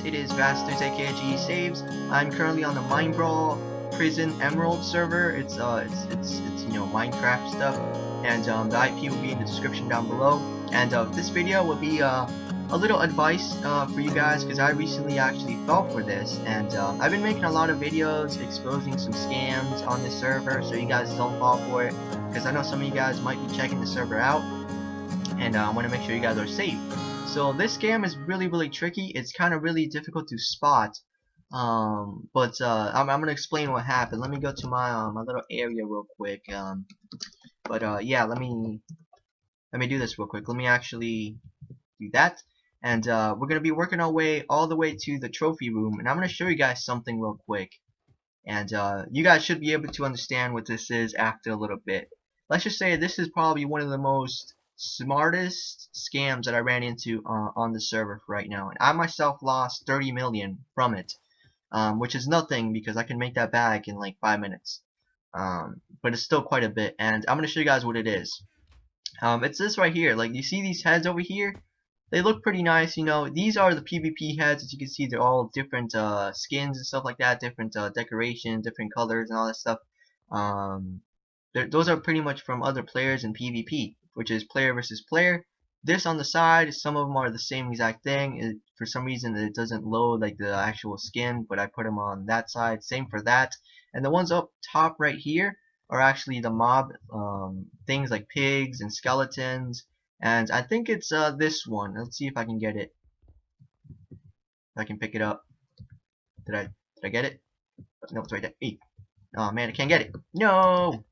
it is Vasterz aka 𝐵𝓊𝓈𝒾𝓃𝓃𝓾𝓈. I'm currently on the MineBrawl Prison Emerald server. It's you know, Minecraft stuff, and the IP will be in the description down below. And this video will be a little advice for you guys, because I recently actually fell for this, and I've been making a lot of videos exposing some scams on this server, so you guys don't fall for it, because I know some of you guys might be checking the server out, and I want to make sure you guys are safe. So this scam is really tricky. It's kind of really difficult to spot, but I'm gonna explain what happened. Let me go to my my little area real quick. Yeah, let me do this real quick. Let me actually do that, and we're gonna be working our way all the way to the trophy room, and I'm gonna show you guys something real quick, and you guys should be able to understand what this is after a little bit. Let's just say this is probably one of the most smartest scams that I ran into on the server right now, and I myself lost 30 million from it, which is nothing because I can make that back in like 5 minutes, but it's still quite a bit, and I'm gonna show you guys what it is. It's this right here. Like, you see these heads over here? They look pretty nice, you know. These are the PvP heads. As you can see, they're all different skins and stuff like that, different decoration, different colors and all that stuff. Those are pretty much from other players in PvP, which is player versus player. This on the side, some of them are the same exact thing. For some reason it doesn't load like the actual skin, but I put them on that side. Same for that. And the ones up top right here are actually the mob things like pigs and skeletons. And I think it's this one. Let's see if I can get it. If I can pick it up. Did I get it? No, it's right there. E. Oh man, I can't get it. No.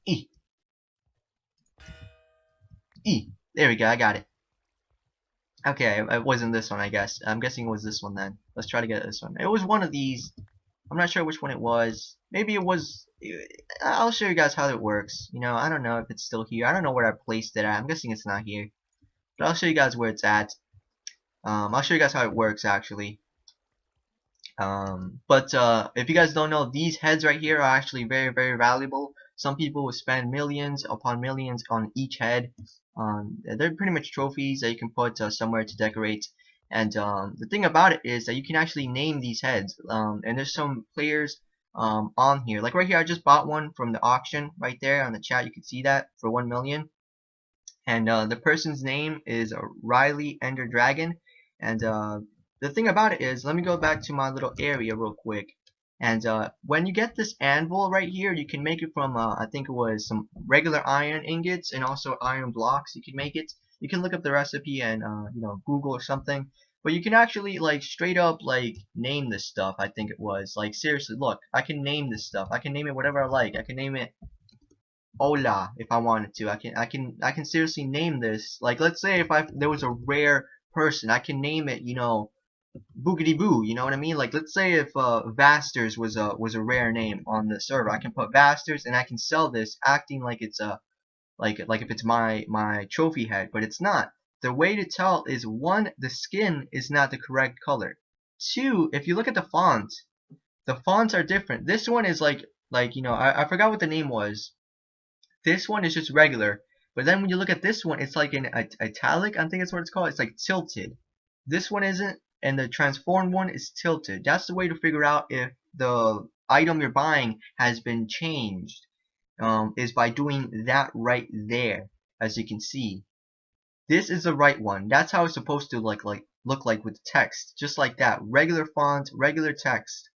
E. There we go, I got it. Okay, it wasn't this one, I guess. I'm guessing it was this one then. Let's try to get this one. It was one of these. I'm not sure which one it was. Maybe it was. I'll show you guys how it works. You know, I don't know if it's still here. I don't know where I placed it at. I'm guessing it's not here. But I'll show you guys where it's at. I'll show you guys how it works actually. If you guys don't know, these heads right here are actually very valuable. Some people will spend millions upon millions on each head. They're pretty much trophies that you can put somewhere to decorate. And the thing about it is that you can actually name these heads. And there's some players on here. Like right here, I just bought one from the auction right there on the chat. You can see that for 1 million. And the person's name is 𝐵𝓊𝓈𝒾𝓃𝓃𝓾𝓈. And the thing about it is, let me go back to my little area real quick. And when you get this anvil right here, you can make it from I think it was some regular iron ingots and also iron blocks. You can make it. You can look up the recipe and you know, Google or something. But you can actually like straight up like name this stuff. I think it was like, seriously, look, I can name this stuff. I can name it whatever I like. I can name it Ola if I wanted to. I can seriously name this. Like, let's say if there was a rare person, I can name it, you know, Boogity Boo, you know what I mean? Like, let's say if Vasterz was a rare name on the server, I can put Vasterz and I can sell this, acting like it's a like if it's my trophy head, but it's not. The way to tell is, 1, the skin is not the correct color. 2, if you look at the fonts are different. This one is like you know, I forgot what the name was. This one is just regular, but then when you look at this one, it's like an italic. I think that's what it's called. It's like tilted. This one isn't. And the transformed one is tilted. That's the way to figure out if the item you're buying has been changed, is by doing that right there. As you can see, this is the right one. That's how it's supposed to look like with text, just like that. Regular font, regular text.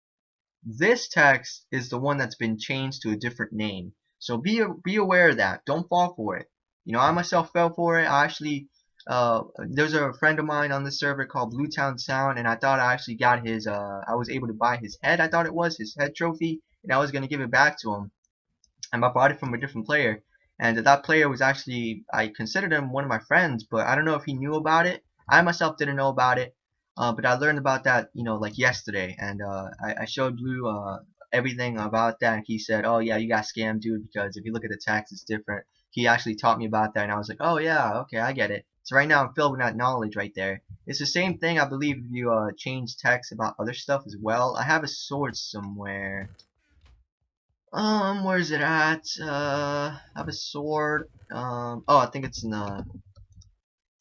This text is the one that's been changed to a different name. So be aware of that. Don't fall for it. You know, I myself fell for it. I actually there's a friend of mine on the server called Blue Town Sound, and I thought I actually got his I was able to buy his head. I thought it was his head trophy, and I was gonna give it back to him. And I bought it from a different player, and that player was actually, I considered him one of my friends, but I don't know if he knew about it. I myself didn't know about it, but I learned about that, you know, like yesterday, and I showed Blue everything about that, and he said, "Oh yeah, you got scammed, dude, because if you look at the text, it's different." He actually taught me about that, and I was like, "Oh yeah, okay, I get it." So right now I'm filled with that knowledge right there. It's the same thing, I believe, if you change text about other stuff as well. I have a sword somewhere. Where's it at? I have a sword. Oh, I think it's in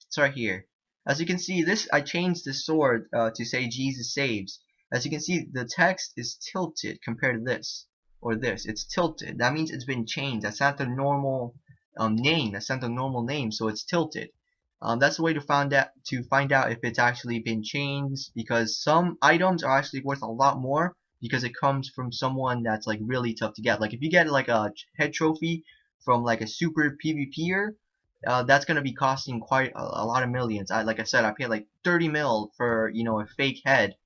it's right here. As you can see, this I changed the sword to say Jesus saves. As you can see, the text is tilted compared to this or this. It's tilted. That means it's been changed. That's not the normal name. That's not the normal name, so it's tilted. That's the way to find out if it's actually been changed, because some items are actually worth a lot more because it comes from someone that's like really tough to get. Like if you get like a head trophy from like a super PvPer, that's gonna be costing quite a lot of millions. Like I said, I paid like 30 mil for a fake head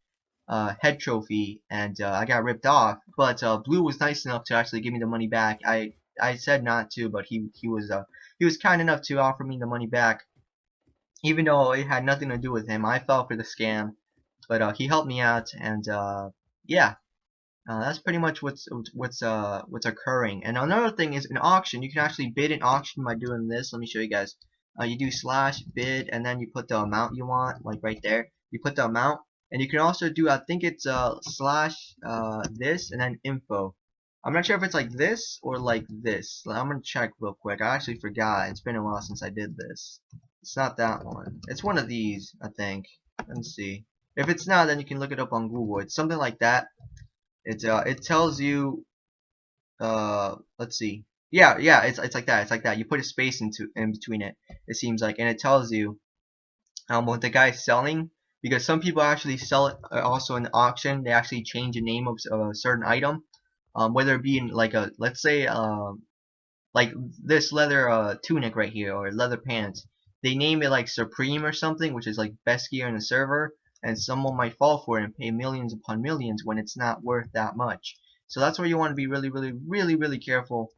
trophy, and I got ripped off. But Blue was nice enough to actually give me the money back. I said not to, but he was kind enough to offer me the money back, even though it had nothing to do with him. I fell for the scam, but he helped me out, and yeah. That's pretty much what's occurring. And another thing is an auction. You can actually bid an auction by doing this. Let me show you guys. You do /bid, and then you put the amount you want, like right there. You put the amount, and you can also do, I think it's / this, and then info. I'm not sure if it's like this or like this. I'm gonna check real quick. I actually forgot. It's been a while since I did this. It's not that one. It's one of these, I think. Let's see. If it's not, then you can look it up on Google. It's something like that. It tells you, let's see. Yeah, it's like that. It's like that. You put a space in between it. It seems like, and it tells you what the guy's selling, because some people actually sell it also in the auction. They actually change the name of a certain item, whether it be in like a, let's say like this leather tunic right here, or leather pants. They name it like Supreme or something, which is like best gear in the server, and someone might fall for it and pay millions upon millions when it's not worth that much. So that's where you want to be really careful.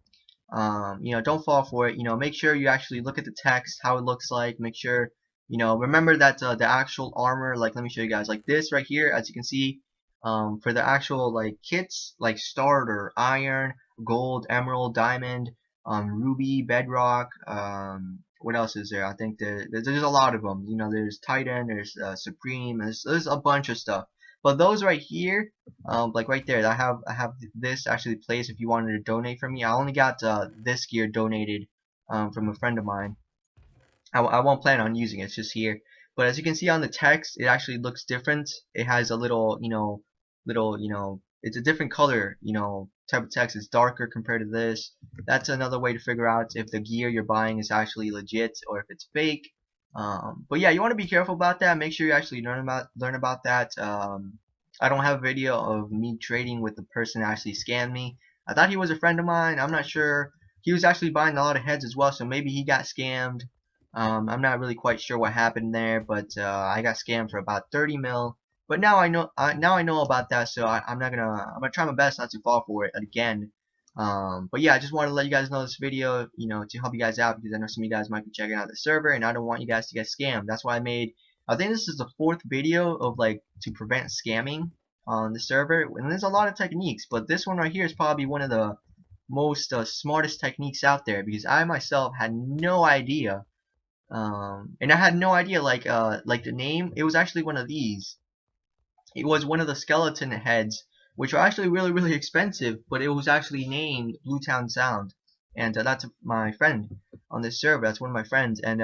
Don't fall for it. Make sure you actually look at the text, how it looks like. Make sure, remember that the actual armor, like let me show you guys, like this right here, as you can see, for the actual like kits, like starter, iron, gold, emerald, diamond, ruby, bedrock, what else is there? I think there's a lot of them. There's Titan, there's Supreme, there's a bunch of stuff. But those right here, like right there, I have this actually placed if you wanted to donate from me. I only got this gear donated from a friend of mine. I won't plan on using it. It's just here. But as you can see on the text, it actually looks different. It has a little, it's a different color, type of text. It's darker compared to this. That's another way to figure out if the gear you're buying is actually legit or if it's fake. But yeah, you want to be careful about that. Make sure you actually learn about that. I don't have a video of me trading with the person that actually scammed me. I thought he was a friend of mine. I'm not sure. He was actually buying a lot of heads as well, so maybe he got scammed. I'm not really quite sure what happened there, but I got scammed for about 30 mil. But now I know about that, so I'm gonna try my best not to fall for it again. But yeah, I just wanted to let you guys know this video, to help you guys out, because I know some of you guys might be checking out the server, and I don't want you guys to get scammed. That's why I think this is the 4th video of like to prevent scamming on the server. And there's a lot of techniques, but this one right here is probably one of the most smartest techniques out there, because I myself had no idea. And I had no idea like the name. It was actually one of these. It was one of the skeleton heads, which are actually really expensive, but it was actually named Bluetown Sound, and that's my friend on this server. That's one of my friends, and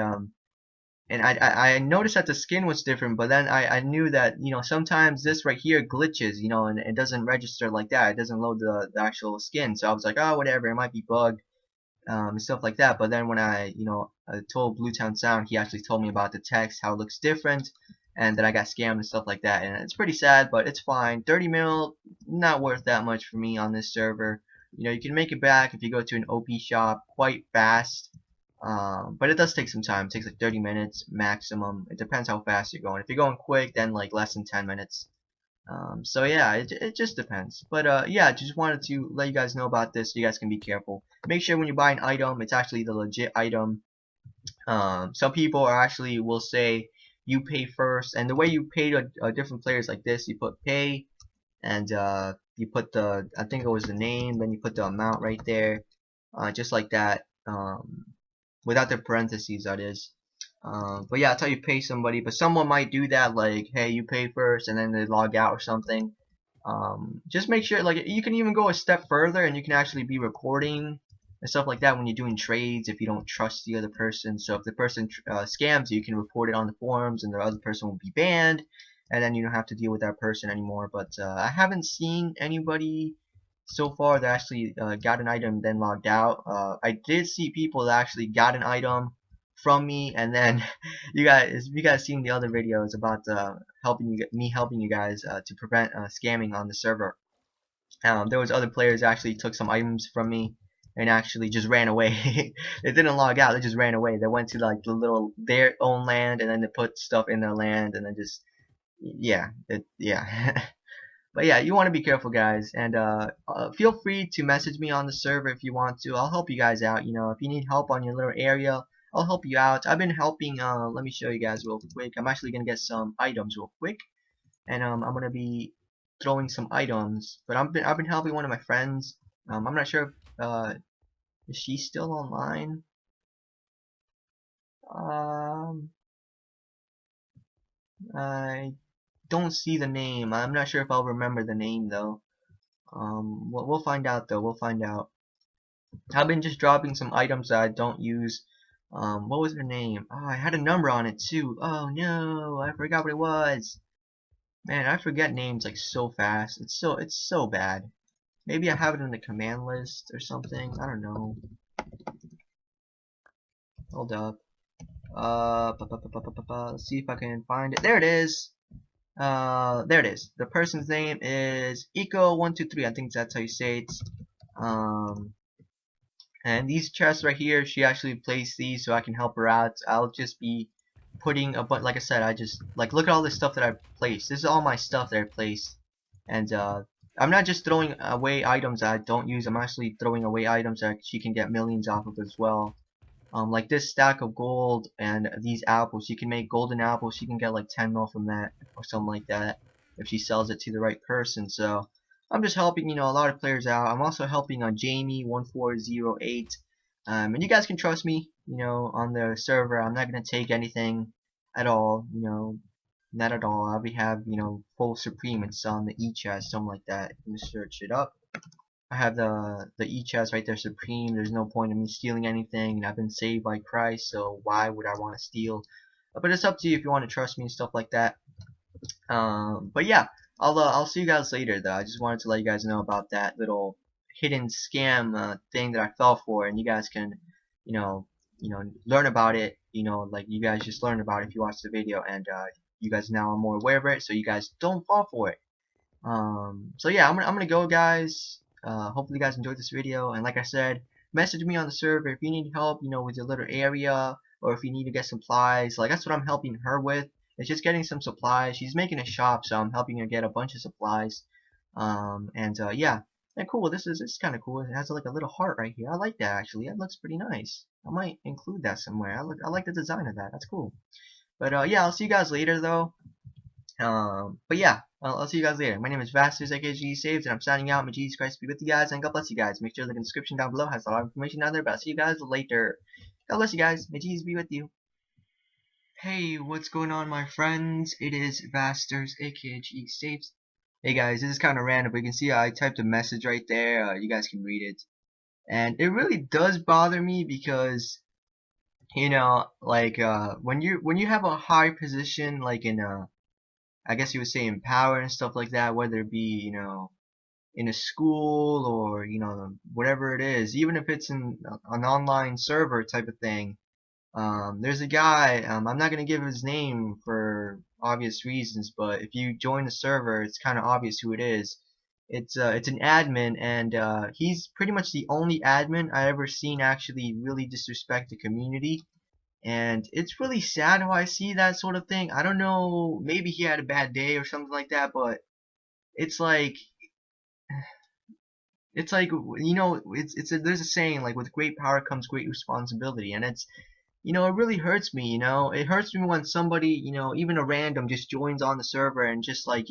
I noticed that the skin was different, but then I knew that sometimes this right here glitches, and it doesn't register like that. It doesn't load the actual skin. So I was like, oh, whatever, it might be bugged, and stuff like that. But then when I told Bluetown Sound, he actually told me about the text, how it looks different, and that I got scammed and stuff like that. And it's pretty sad, but it's fine. 30 mil, not worth that much for me on this server. You can make it back if you go to an OP shop quite fast, but it does take some time. It takes like 30 minutes maximum. It depends how fast you're going. If you're going quick, then like less than 10 minutes. So yeah, it just depends. But yeah, just wanted to let you guys know about this so you guys can be careful. Make sure when you buy an item, it's actually the legit item. Some people will say you pay first, and the way you pay to different players like this, you put pay, and you put I think it was the name, then you put the amount right there, just like that, without the parentheses, that is. But yeah, that's how you pay somebody. But someone might do that, like, hey, you pay first, and then they log out or something. Just make sure, like, you can even go a step further, and you can actually be recording and stuff like that when you're doing trades if you don't trust the other person. So if the person scams you, you can report it on the forums and the other person will be banned, and then you don't have to deal with that person anymore. But I haven't seen anybody so far that actually got an item then logged out. I did see people that actually got an item from me, and then you guys seen the other videos about helping you guys to prevent scamming on the server. There was other players that actually took some items from me and actually just ran away. They didn't log out, they just ran away. They went to like their own land, and then they put stuff in their land, and then just yeah. But yeah, you want to be careful, guys, and feel free to message me on the server if you want to. I'll help you guys out. You know, if you need help on your little area, I'll help you out. I've been helping. Let me show you guys real quick. I'm actually gonna get some items real quick, and I'm gonna be throwing some items. But I've been helping one of my friends. I'm not sure if is she still online. I don't see the name. I'm not sure if I'll remember the name though. We'll find out though. We'll find out. I've been just dropping some items that I don't use. What was her name? Oh, I had a number on it too. Oh no, I forgot what it was. Man, I forget names like so fast. It's so bad. Maybe I have it in the command list or something. I don't know. Hold up. Let's see if I can find it. There it is. There it is. The person's name is 𝐵𝓊𝓈𝒾𝓃𝓆𝓊𝒾𝓇𝒾𝓃𝒾𝓃𝒆. I think that's how you say it. And these chests right here, she actually placed these so I can help her out. I'll just be putting a like I said, I just like look at all this stuff that I placed. This is all my stuff that I placed, and I'm not just throwing away items that I don't use. I'm actually throwing away items that she can get millions off of as well. Like this stack of gold and these apples, she can make golden apples. She can get like 10 mil from that or something like that if she sells it to the right person. So I'm just helping, a lot of players out. I'm also helping on Jamie1408. And you guys can trust me, on the server. I'm not gonna take anything at all, not at all. I'll have, full supreme. It's on the e-chest, something like that. Let me search it up. I have the e-chest right there, supreme. There's no point in me stealing anything, and I've been saved by Christ, so why would I want to steal? But it's up to you if you want to trust me and stuff like that. But yeah, I'll see you guys later though. I just wanted to let you guys know about that little hidden scam thing that I fell for, and you guys can learn about it. Like you guys just learned about it if you watch the video, and you guys now are more aware of it, so you guys don't fall for it. So yeah, I'm gonna go, guys. Hopefully you guys enjoyed this video, and like I said, message me on the server if you need help, with your little area, or if you need to get supplies. Like that's what I'm helping her with. It's just getting some supplies. She's making a shop, so I'm helping her get a bunch of supplies. Yeah, and cool. This is kind of cool. It has like a little heart right here. I like that actually. That looks pretty nice. I might include that somewhere. I like the design of that. That's cool. But yeah, I'll see you guys later though. But yeah, I'll see you guys later. My name is Vasterz, aka 𝐵𝓊𝓈𝒾𝓃𝓆𝓊𝒾 May Jesus Christ be with you guys, and God bless you guys. Make sure to look in the description down below, has a lot of information down there, but I'll see you guys later. God bless you guys. May Jesus be with you. Hey, what's going on, my friends? It is Vasterz, aka 𝐵𝓊𝓈𝒾𝓃𝓆𝓊𝒾. Hey guys, this is kind of random, but you can see I typed a message right there. You guys can read it, and it really does bother me because like when you have a high position, like in I guess you would say in power and stuff like that, whether it be in a school or whatever it is, even if it's in an online server type of thing. There's a guy, I'm not gonna give his name for obvious reasons, but if you join the server, it's kind of obvious who it is. It's an admin, and he's pretty much the only admin I ever seen actually really disrespect the community. And it's really sad how I see that sort of thing. I don't know, maybe he had a bad day or something like that, but it's like there's a saying like with great power comes great responsibility, and it's it really hurts me. It hurts me when somebody, even a random just joins on the server and just like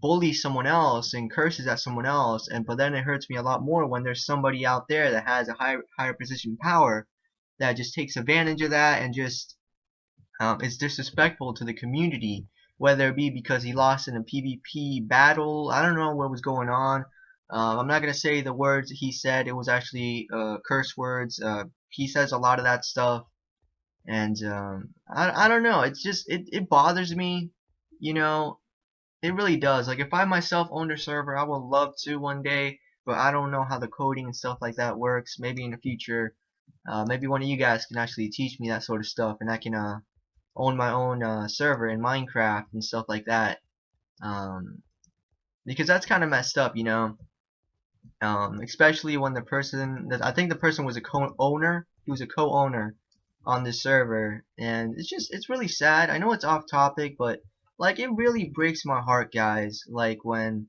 bullies someone else and curses at someone else, but then it hurts me a lot more when there's somebody out there that has a higher position power that just takes advantage of that and just is disrespectful to the community, whether it be because he lost in a PvP battle. I don't know what was going on. I'm not gonna say the words he said. It was actually curse words. He says a lot of that stuff, and I don't know. It's just it bothers me, you know. It really does. Like if I myself owned a server, I would love to one day, but I don't know how the coding and stuff like that works. Maybe in the future, maybe one of you guys can actually teach me that sort of stuff, and I can own my own server in Minecraft and stuff like that. Um, because that's kind of messed up, you know. Especially when the person that I think the person was a co-owner. He was a co-owner on this server, and it's really sad. I know it's off topic, but like it really breaks my heart, guys. Like when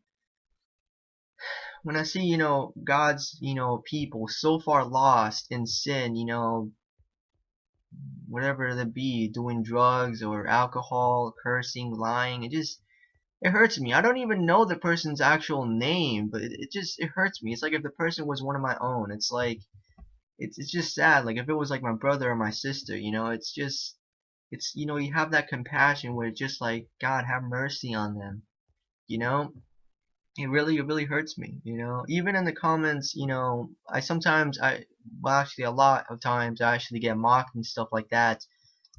I see, you know, God's, you know, people so far lost in sin, you know, whatever they be, doing drugs or alcohol, cursing, lying, it hurts me. I don't even know the person's actual name, but it hurts me. It's like if the person was one of my own. It's like it's just sad. Like if it was like my brother or my sister, you know, it's you know, you have that compassion where it's just like, God, have mercy on them. You know? It really hurts me, you know. Even in the comments, you know, well actually a lot of times I actually get mocked and stuff like that,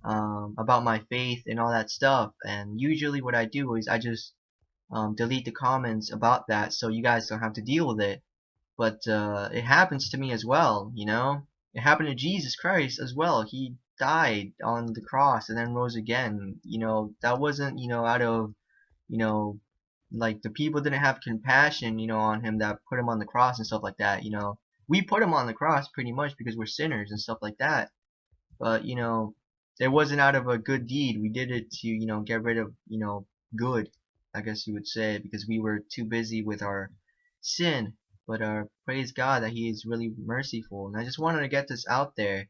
about my faith and all that stuff. And usually what I do is I just delete the comments about that so you guys don't have to deal with it. But it happens to me as well, you know. It happened to Jesus Christ as well. He died on the cross and then rose again. You know, that wasn't, you know, out of, you know, like the people didn't have compassion, you know, on him that put him on the cross and stuff like that, you know. We put him on the cross pretty much because we're sinners and stuff like that. But, you know, it wasn't out of a good deed. We did it to, you know, get rid of, you know, good, I guess you would say, because we were too busy with our sin. But praise God that He is really merciful. And I just wanted to get this out there,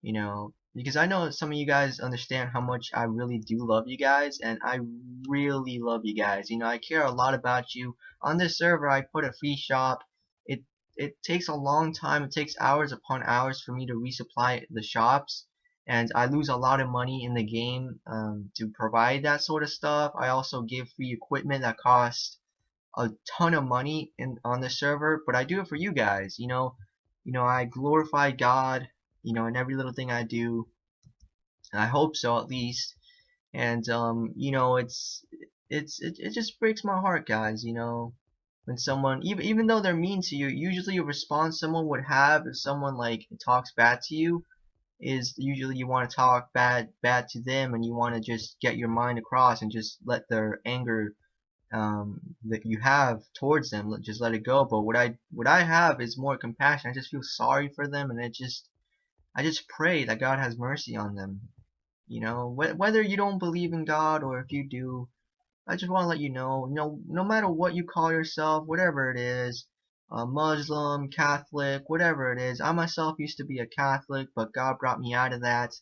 you know, because I know some of you guys understand how much I really do love you guys, and I really love you guys. You know, I care a lot about you. On this server, I put a free shop. It it takes a long time. It takes hours upon hours for me to resupply the shops, and I lose a lot of money in the game to provide that sort of stuff. I also give free equipment that costs a ton of money on the server, but I do it for you guys. You know, I glorify God, you know, in every little thing I do. I hope so, at least. And you know, it just breaks my heart, guys. You know, when someone, even though they're mean to you, usually a response someone would have if someone like talks bad to you is usually you want to talk bad to them, and you want to just get your mind across and just let their anger that you have towards them, just let it go. But what I have is more compassion. I just feel sorry for them, and I just pray that God has mercy on them. You know, whether you don't believe in God or if you do, I just want to let you know, no matter what you call yourself, whatever it is, Muslim, Catholic, whatever it is. I myself used to be a Catholic, but God brought me out of that.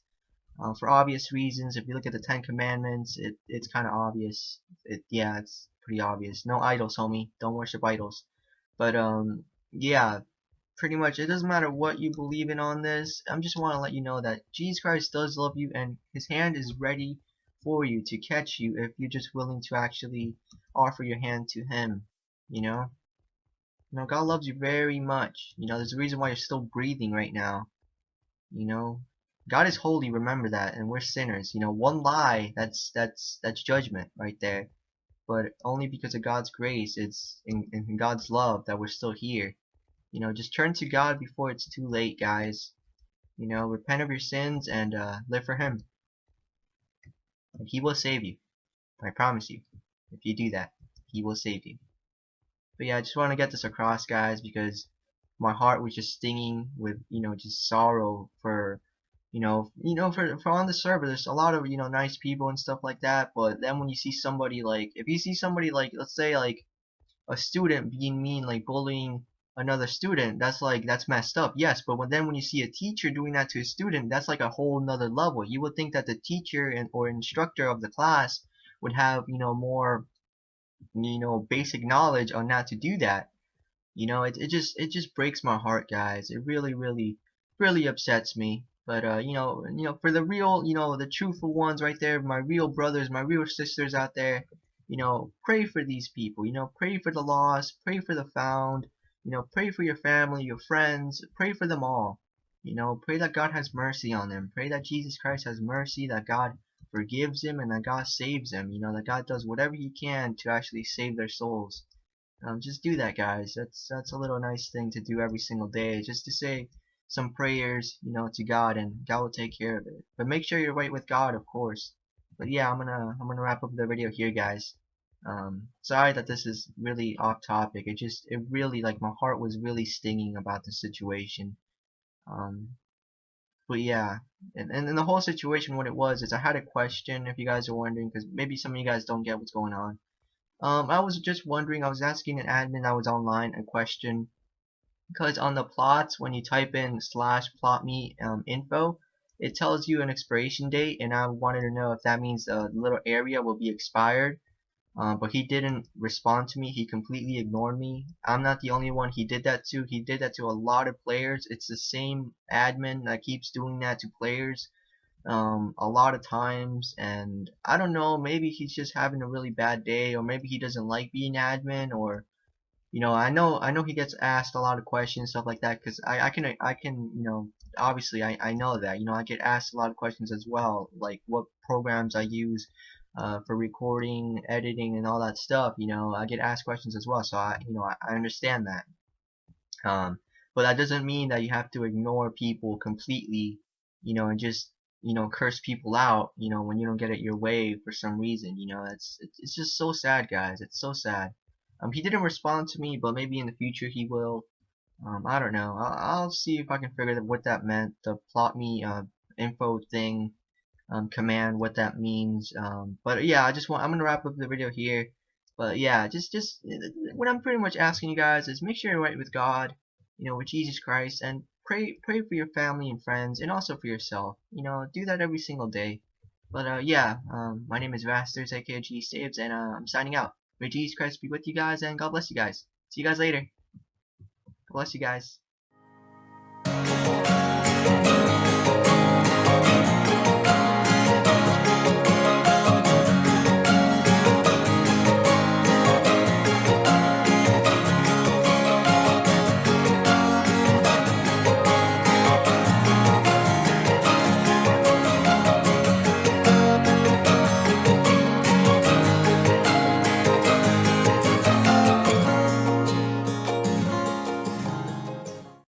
For obvious reasons. If you look at the Ten Commandments, it's kind of obvious. Yeah, it's pretty obvious. No idols, homie. Don't worship idols. But yeah, pretty much it doesn't matter what you believe in on this. I just want to let you know that Jesus Christ does love you, and His hand is ready for you to catch you if you're just willing to actually offer your hand to Him. You know, God loves you very much. You know, there's a reason why you're still breathing right now. You know, God is holy, remember that, and we're sinners. You know, one lie, that's judgment right there. But only because of God's grace, it's in God's love that we're still here. You know, just turn to God before it's too late, guys. You know, repent of your sins and live for Him. And He will save you. I promise you. If you do that, He will save you. But yeah, I just want to get this across, guys, because my heart was just stinging with, you know, just sorrow for, for on the server, there's a lot of, you know, nice people and stuff like that. But then when you see somebody like, if you see somebody like, let's say like a student being mean, like bullying another student, that's messed up. Yes, but when you see a teacher doing that to a student, that's like a whole nother level. You would think that the teacher or instructor of the class would have, you know, more, you know, basic knowledge on not to do that. You know, it just breaks my heart, guys. It really upsets me. But you know, for the real, you know, the truthful ones right there, my real brothers, my real sisters out there, you know, pray for these people. You know, pray for the lost, pray for the found. You know, pray for your family, your friends, pray for them all. You know, pray that God has mercy on them. Pray that Jesus Christ has mercy, that God forgives him, and that God saves them. You know, that God does whatever he can to actually save their souls. Just do that, guys. That's a little nice thing to do every single day, just to say some prayers, you know, to God, and God will take care of it. But make sure you're right with God, of course. But yeah, I'm gonna wrap up the video here, guys. Sorry that this is really off topic. It really, like, my heart was really stinging about the situation. Um, but yeah, and the whole situation, what it was is I had a question, if you guys are wondering, because maybe some of you guys don't get what's going on. I was just wondering, I was asking an admin that was online a question, because on the plots, when you type in /plot_me info, it tells you an expiration date, and I wanted to know if that means the little area will be expired. But he didn't respond to me. He completely ignored me. I'm not the only one he did that to. He did that to a lot of players. It's the same admin that keeps doing that to players a lot of times, and I don't know, maybe he's just having a really bad day, or maybe he doesn't like being admin, or you know, I know he gets asked a lot of questions, stuff like that, because I can, you know, obviously I know that, you know, I get asked a lot of questions as well, like what programs I use for recording, editing, and all that stuff. You know, I get asked questions as well, so I understand that. um, but that doesn't mean that you have to ignore people completely, you know, and just, you know, curse people out, you know, when you don't get it your way for some reason. You know, it's just so sad, guys. It's so sad. He didn't respond to me, but maybe in the future he will. I don't know. I'll see if I can figure out what that meant. The plot me info thing, command, what that means. But yeah, I'm gonna wrap up the video here. But yeah, just what I'm pretty much asking you guys is make sure you're right with God, you know, with Jesus Christ, and pray for your family and friends, and also for yourself. You know, do that every single day. But yeah, my name is Vasterz, aka G Saves, and I'm signing out. May Jesus Christ be with you guys, and God bless you guys. See you guys later. God bless you guys.